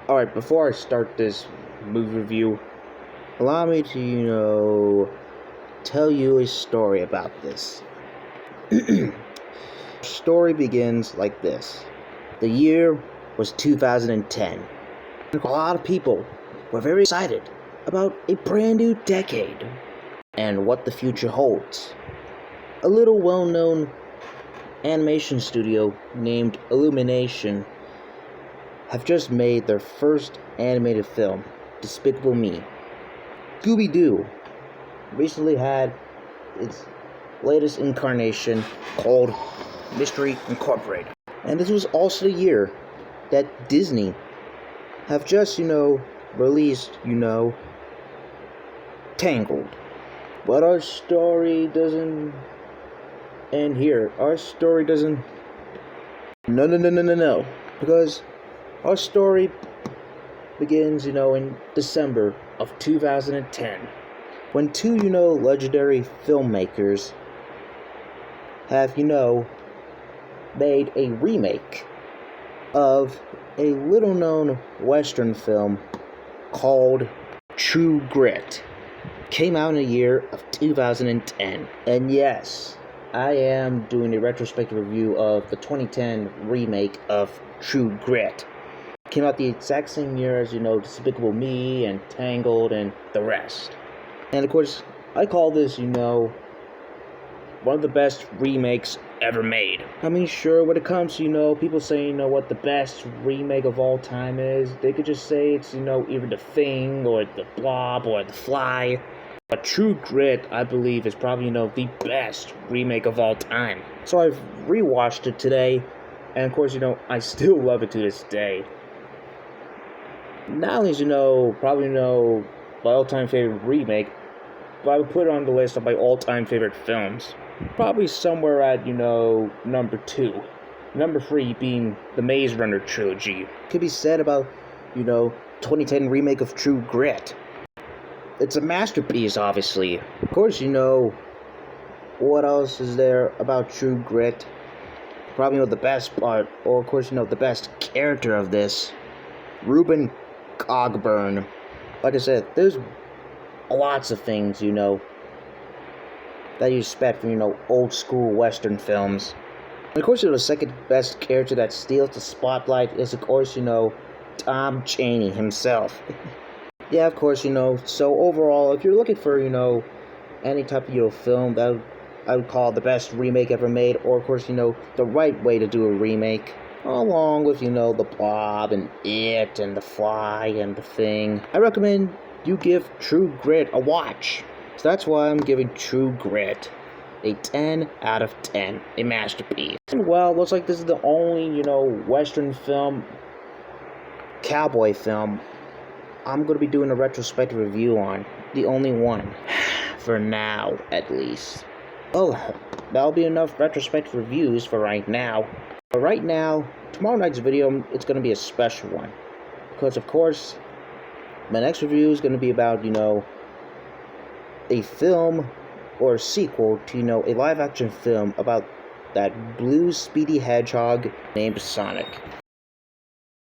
Alright, before I start this movie review, allow me to, tell you a story about this. Story begins like this. The year was 2010. A lot of people were very excited about a brand new decade and what the future holds. A little well-known animation studio named Illumination have just made their first animated film, Despicable Me. Scooby-Doo recently had its latest incarnation called Mystery Incorporated. And this was also the year that Disney have just, released, Tangled. But our story doesn't end here. Our story doesn't... No. Because our story begins, in December of 2010. When two, legendary filmmakers have, made a remake of a little-known Western film called True Grit. Came out in the year of 2010. And yes, I am doing a retrospective review of the 2010 remake of True Grit. Came out the exact same year as, Despicable Me and Tangled and the rest. And of course, I call this, one of the best remakes ever made. I mean, sure, when it comes to, people say, what the best remake of all time is, they could just say it's, either The Thing, or The Blob, or The Fly. But True Grit, I believe, is probably, the best remake of all time. So I've rewatched it today, and of course, I still love it to this day. Not only is, probably, my all-time favorite remake, but I would put it on the list of my all-time favorite films. Probably somewhere at, number 2. Number 3 being the Maze Runner trilogy. Could be said about, 2010 remake of True Grit. It's a masterpiece, obviously. Of course, what else is there about True Grit? Probably, the best part, or of course, the best character of this, Reuben Cogburn. Like I said, there's lots of things, that you expect from, old school Western films. And of course, the second best character that steals the spotlight is, of course, Tom Chaney himself. Yeah, of course, so overall, if you're looking for, any type of, film that I would call the best remake ever made, or of course, the right way to do a remake, along with, The Blob and It and The Fly and The Thing, I recommend you give True Grit a watch. So that's why I'm giving True Grit a 10 out of 10, a masterpiece. And well, looks like this is the only, Western film, cowboy film, I'm going to be doing a retrospective review on. The only one. For now, at least. Oh, that'll be enough retrospective reviews for right now. But right now, tomorrow night's video, it's going to be a special one. Because, of course, my next review is going to be about, a film or a sequel to, a live-action film about that blue speedy hedgehog named Sonic.